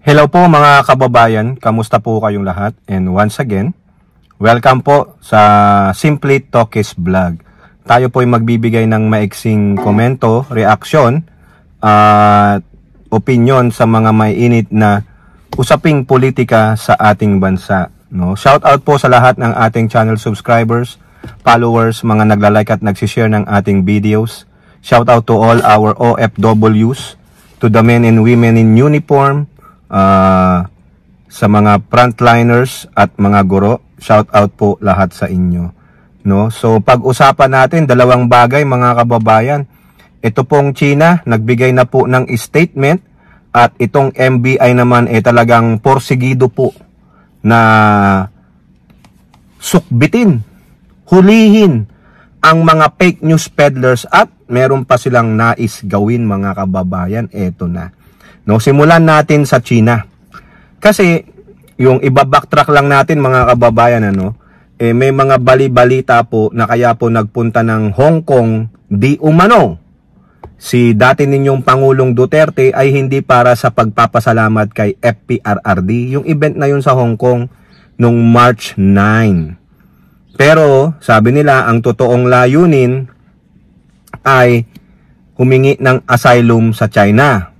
Hello po mga kababayan, kamusta po kayong lahat? And once again, welcome po sa Simply Talkies Vlog. Tayo po ay magbibigay ng maiksing komento, reaksyon, at opinion sa mga mainit na usaping politika sa ating bansa. No? Shout out po sa lahat ng ating channel subscribers, followers, mga nagla-like at nagsishare ng ating videos. Shout out to all our OFWs, to the men and women in uniform, sa mga frontliners at mga guro. Shout out po lahat sa inyo. No? So pag-usapan natin dalawang bagay mga kababayan. Ito pong China, nagbigay na po ng statement, at itong MBI naman talagang porsigido po na sukbitin, hulihin ang mga fake news peddlers, at meron pa silang nais gawin mga kababayan. Eto na. No, simulan natin sa China. Kasi yung iba-backtrack lang natin mga kababayan, may mga bali-balita po na kaya po nagpunta ng Hong Kong di umano si dati ninyong Pangulong Duterte ay hindi para sa pagpapasalamat kay FPRRD, yung event na yun sa Hong Kong nung March 9. Pero sabi nila ang totoong layunin ay humingi ng asylum sa China.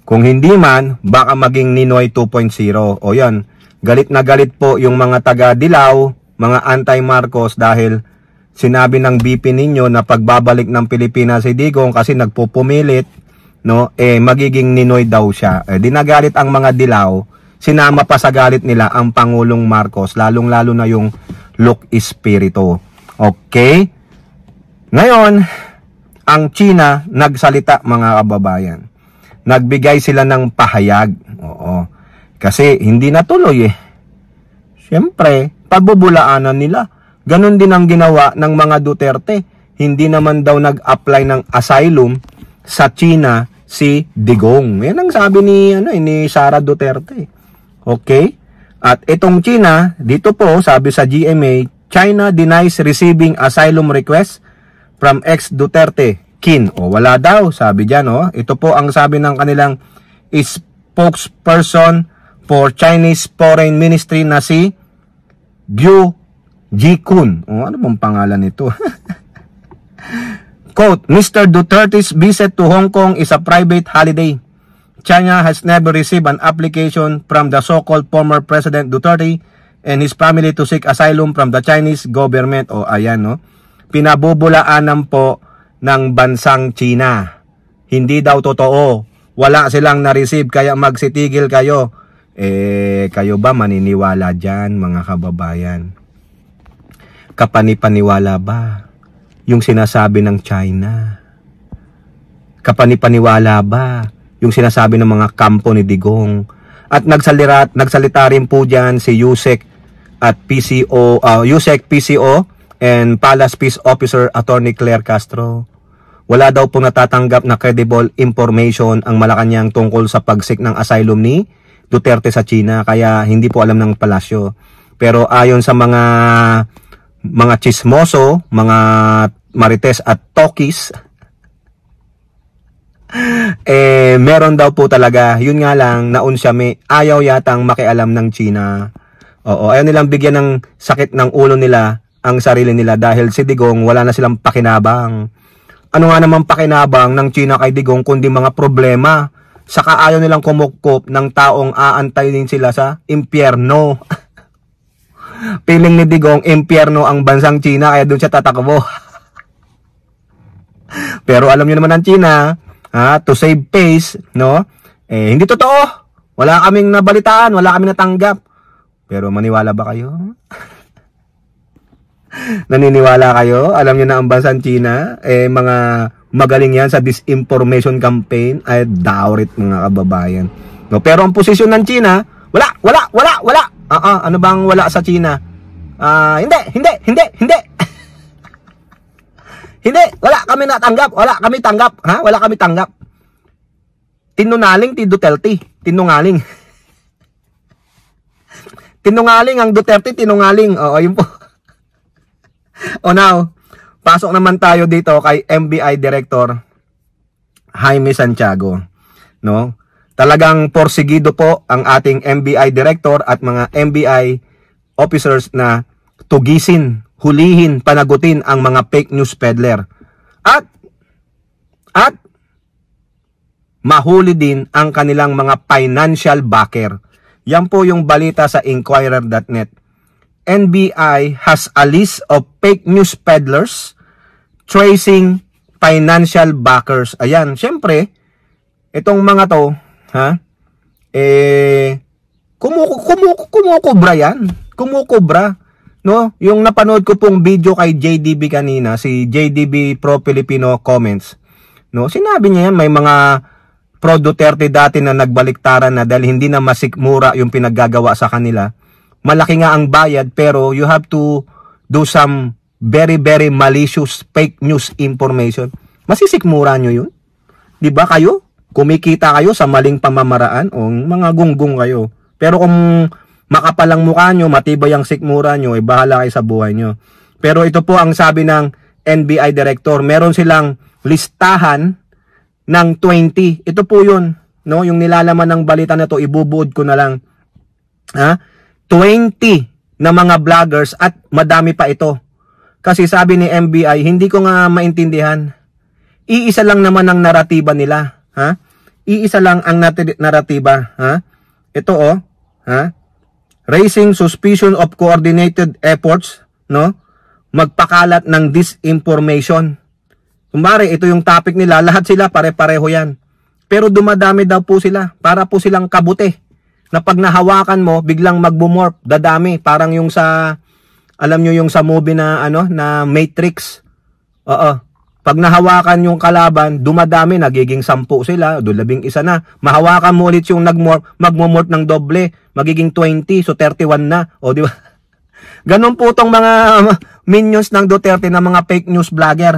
Kung hindi man, baka maging Ninoy 2.0. O yan, galit na galit po yung mga taga-Dilaw, mga anti-Marcos, dahil sinabi ng BP ninyo na pagbabalik ng Pilipinas si Digong kasi nagpupumilit, magiging Ninoy daw siya. Dinagalit ang mga Dilaw, sinama pa sa galit nila ang Pangulong Marcos, lalong-lalo na yung Look Espiritu. Okay? Ngayon, ang China nagsalita mga kababayan. Nagbigay sila ng pahayag. Oo. Kasi hindi natuloy Siyempre, pagbubulaanan nila. Ganon din ang ginawa ng mga Duterte. Hindi naman daw nag-apply ng asylum sa China si Digong. Yan ang sabi ni Sara Duterte. Okay? At itong China, dito po, sabi sa GMA, China denies receiving asylum request from ex-Duterte Kin. Wala daw, sabi dyan. Ito po ang sabi ng kanilang spokesperson for Chinese Foreign Ministry na si Guo Jikun. Ano bang pangalan nito? Quote, Mr. Duterte's visit to Hong Kong is a private holiday. China has never received an application from the so-called former President Duterte and his family to seek asylum from the Chinese government. Ayan, pinabubulaanan po ng bansang China. Hindi daw totoo. Wala silang na-receive kaya magsitigil kayo. Kayo ba maniniwala dyan mga kababayan? Kapanipaniwala ba yung sinasabi ng China? Kapanipaniwala ba yung sinasabi ng mga kampo ni Digong? At nagsalita rin po dyan si Yusek at PCO, Yusek PCO and Palace Peace Officer Attorney Claire Castro. Wala daw po natatanggap na credible information ang Malacanang tungkol sa pagsik ng asylum ni Duterte sa China, kaya hindi po alam ng palasyo. Pero ayon sa mga chismoso, mga marites at tokis, meron daw po talaga. Yun nga lang, naunsya ayaw yatang makialam ng China. Ayaw nilang bigyan ng sakit ng ulo nila ang sarili nila dahil si Digong wala na silang pakinabang. Ano nga naman pakinabang ng China kay Digong kundi mga problema. Saka ayaw nilang kumukop ng taong aantayin sila sa impyerno. Piling ni Digong, impyerno ang bansang China kaya doon siya tatakbo. Pero alam niyo naman ang China, to save face, hindi totoo. Wala kaming nabalitaan, wala kaming natanggap. Pero maniwala ba kayo? Naniniwala kayo? Alam niyo na ang bansang China, mga magaling yan sa disinformation campaign. Ay, dawrit mga kababayan. Pero ang posisyon ng China, wala. Ano bang wala sa China? Hindi. Hindi, wala kami natanggap. Wala kami tanggap. Wala kami tanggap. Tinunaling ti Duterte. Tinungaling. Tinungaling ang Duterte, tinungaling. Yun po. Now, pasok naman tayo dito kay MBI Director Jaime Santiago. Talagang porsigido po ang ating NBI director at mga NBI officers na tugisin, hulihin, panagutin ang mga fake news peddler. At mahuli din ang kanilang mga financial backer. Yan po yung balita sa Inquirer.net. NBI has a list of fake news peddlers tracing financial backers. Ayan, syempre, itong mga to, kumukubra yan. Kumukubra. No? Yung napanood ko pong video kay JDB kanina, si JDB Pro Filipino Comments. No? Sinabi niya yan, may mga pro Duterte dati na nagbaliktaran na dahil hindi na masikmura yung pinaggagawa sa kanila. Malaki nga ang bayad pero you have to do some very very malicious fake news information. Masisikmura nyo yun? Di ba kayo? Kumikita kayo sa maling pamamaraan o mga gunggong kayo. Pero kung makapalang mukha nyo, matibay ang sikmura nyo, bahala kayo sa buhay nyo. Pero ito po ang sabi ng NBI Director. Meron silang listahan ng 20. Ito po yun. No? Yung nilalaman ng balita na to, ibubuod ko na lang. 20 na mga vloggers at madami pa ito. Kasi sabi ni NBI, hindi ko nga maintindihan. Iisa lang naman ang naratiba nila. Iisa lang ang naratiba. Ito raising suspicion of coordinated efforts, no? Magpakalat ng disinformation. Kumbari, ito yung topic nila, lahat sila pare-pareho yan. Pero dumadami daw po sila, para po silang kabute. Na pag nahawakan mo, biglang magbumorph, dadami. Parang yung sa, alam nyo yung sa movie na, na Matrix. Oo. Pag nahawakan yung kalaban, dumadami, nagiging 10 sila, 11 na. Mahawakan mo ulit yung magmomorph ng doble, magiging 20, so 31 na. O, di ba? Ganun po tong mga minions ng Duterte na mga fake news vlogger,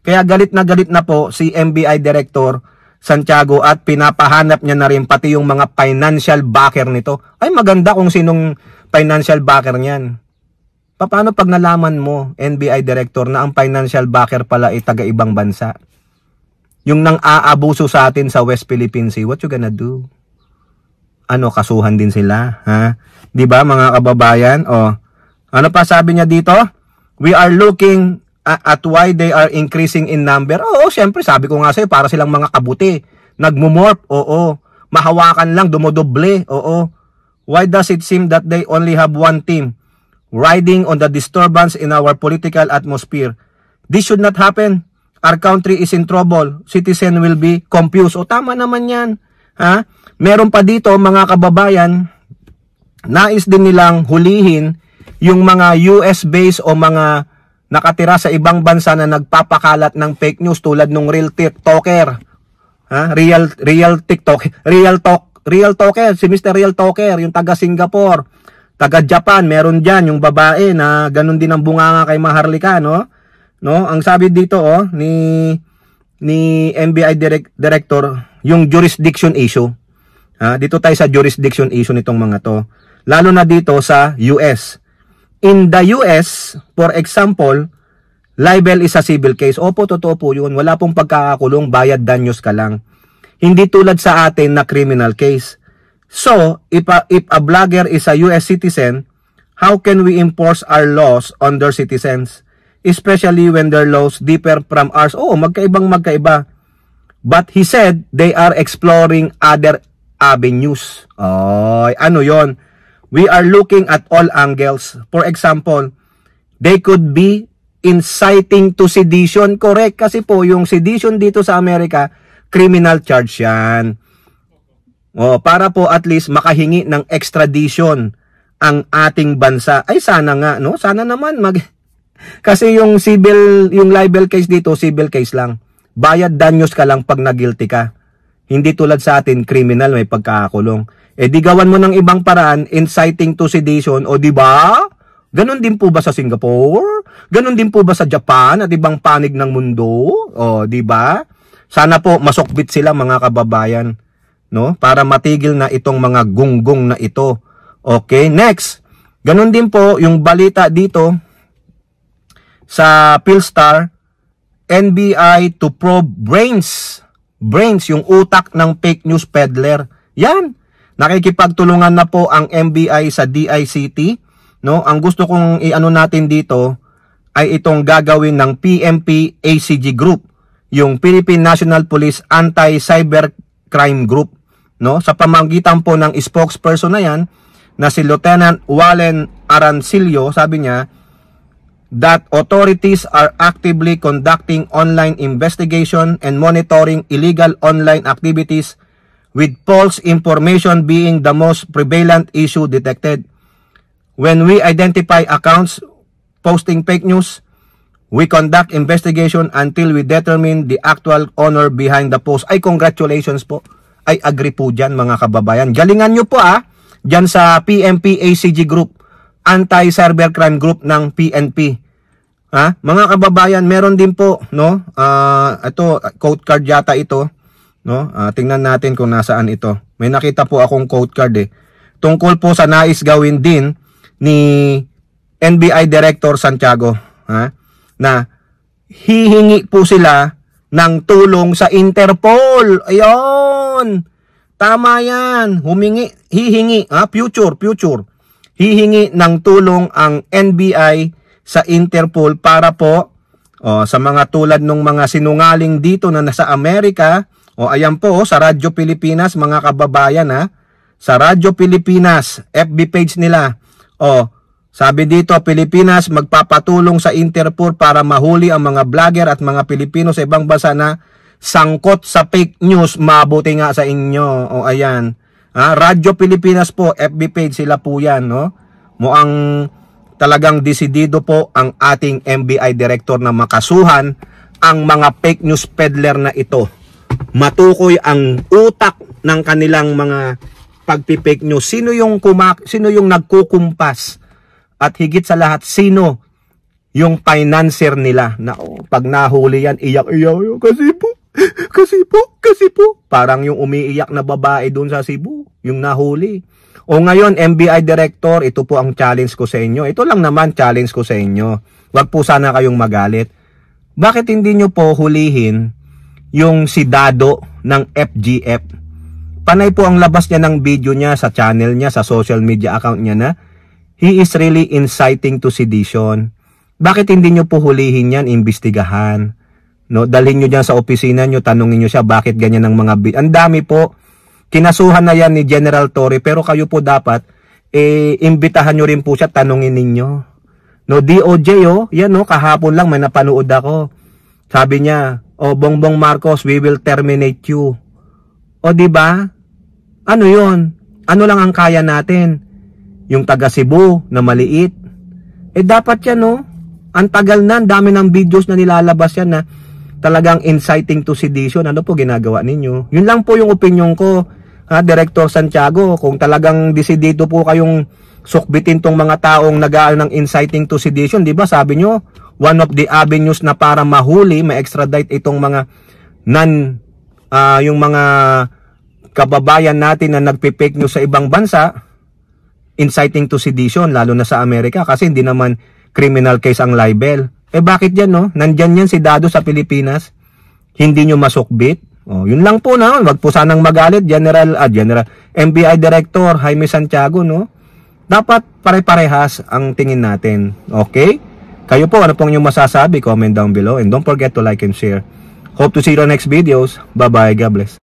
Kaya galit na po si NBI Director Santiago at pinapahanap niya na rin pati yung mga financial backer nito. Ay, maganda kung sinong financial backer niyan. Paano pag nalaman mo, NBI Director, na ang financial backer pala ay taga-ibang bansa? Yung nang aabuso sa atin sa West Philippine Sea, what you gonna do? Kasuhan din sila, Di ba, mga kababayan? Ano pa sabi niya dito? We are looking at why they are increasing in number. Oo, syempre, sabi ko nga sa'yo, para silang mga kabuti. Nagmumorph, oo. Mahawakan lang, dumodoble, oo. Why does it seem that they only have one team? Riding on the disturbance in our political atmosphere. This should not happen. Our country is in trouble. Citizen will be confused. O tama naman yan. Meron pa dito mga kababayan, nais din nilang hulihin yung mga US based o mga nakatira sa ibang bansa na nagpapakalat ng fake news tulad nung real TikToker. Real Talker, si Mr. Real Talker, yung taga Singapore. Taga Japan, meron dyan yung babae na ganun din ang bunganga kay Maharlika, no? Ang sabi dito, ni NBI Director, yung jurisdiction issue. Dito tayo sa jurisdiction issue nitong mga to. Lalo na dito sa US. In the US, for example, libel is a civil case. Opo, totoo po yun. Wala pong pagkakakulong, bayad danyos ka lang. Hindi tulad sa atin na criminal case. So, if a blogger is a US citizen, how can we enforce our laws on their citizens? Especially when their laws differ from ours. Magkaiba. But he said they are exploring other avenues. Ano yon? We are looking at all angles. For example, they could be inciting to sedition. Correct. Kasi po, yung sedition dito sa Amerika, criminal charge yan. Para po at least makahingi ng extradition ang ating bansa. Ay sana nga, no? Sana naman kasi yung libel case dito, civil case lang. Bayad danyos ka lang pag nagilty ka. Hindi tulad sa atin, criminal, may pagkakakulong. Di gawan mo ng ibang paraan, inciting to sedition, o di ba? Ganon din po ba sa Singapore? Ganon din po ba sa Japan at ibang panig ng mundo? Di ba? Sana po masukbit sila mga kababayan. No? Para matigil na itong mga gunggong na ito. Okay, next. Ganon din po yung balita dito sa Philstar, NBI to probe brains, yung utak ng fake news peddler. Yan. Nakikipagtulungan na po ang NBI sa DICT, no? Ang gusto kong iano natin dito ay itong gagawin ng PNP ACG Group, yung Philippine National Police Anti-Cybercrime Group, no? Sa pamamagitan po ng spokesperson na yan na si Lieutenant Wallen Arancillo, sabi niya that authorities are actively conducting online investigation and monitoring illegal online activities, with false information being the most prevalent issue detected. When we identify accounts posting fake news, we conduct investigation until we determine the actual owner behind the post. Ay, congratulations po. Ay, agree po dyan mga kababayan. Galingan nyo po dyan sa PNP ACG Group, Anti-Cybercrime Group ng PNP. Mga kababayan, meron din po, no? Ito, code card yata ito. No? Tingnan natin kung nasaan ito. May nakita po akong code card tungkol po sa nais gawin din ni NBI Director Santiago, na hihingi po sila ng tulong sa Interpol. Ayun! Tama yan. Hihingi, future. Hihingi ng tulong ang NBI sa Interpol para po sa mga tulad ng mga sinungaling dito na nasa Amerika. Ayan po, sa Radyo Pilipinas, mga kababayan, sa Radyo Pilipinas, FB page nila. Sabi dito, Pilipinas magpapatulong sa Interpol para mahuli ang mga vlogger at mga Pilipino sa ibang bansa na sangkot sa fake news. Mabuti nga sa inyo. Ayan. Radyo Pilipinas po, FB page, sila po yan, no? Mukhang talagang desidido po ang ating NBI Director na makasuhan ang mga fake news peddler na ito. Matukoy ang utak ng kanilang mga pagpipake news. Sino yung nagkukumpas? At higit sa lahat, sino yung financier nila? Na pag nahuli yan, iyak. Kasi po. Parang yung umiiyak na babae doon sa Cebu, yung nahuli. Ngayon, NBI Director, ito po ang challenge ko sa inyo. Ito lang naman challenge ko sa inyo. Huwag po sana kayong magalit. Bakit hindi nyo po hulihin yung si Dado ng FGF? Panay po ang labas niya ng video niya sa channel niya, sa social media account niya na he is really inciting to sedition. Bakit hindi nyo po hulihin yan, imbestigahan? No, dalhin nyo dyan sa opisina nyo, tanungin nyo siya bakit ganyan ng mga video. Ang dami po. Kinasuhan na yan ni General Torre, pero kayo po dapat, imbitahan nyo rin po siya, tanungin ninyo. No, DOJ, yan kahapon lang may napanood ako. Sabi niya, Bongbong Marcos, we will terminate you. Diba? Ano yon? Ano lang ang kaya natin? Yung taga Cebu na maliit. Dapat yan, ang tagal na, ang dami ng videos na nilalabas yan na talagang inciting to sedition. Ano po ginagawa ninyo? Yun lang po yung opinion ko, Director Santiago. Kung talagang desidido po kayong sukbitin tong mga taong nag-aano ng inciting to sedition, di ba? Sabi nyo, one of the avenues na para mahuli, ma-extradite itong mga yung mga kababayan natin na nagpipake news sa ibang bansa, inciting to sedition, lalo na sa Amerika, kasi hindi naman criminal case ang libel. Bakit yan, Nandyan yan si Dado sa Pilipinas, hindi nyo masukbit. Yun lang po na, wag po sanang magalit, General NBI Director Jaime Santiago, Dapat pare-parehas ang tingin natin. Okay? Kayo po, ano pong inyong masasabi? Comment down below. And don't forget to like and share. Hope to see you on next videos. Bye-bye. God bless.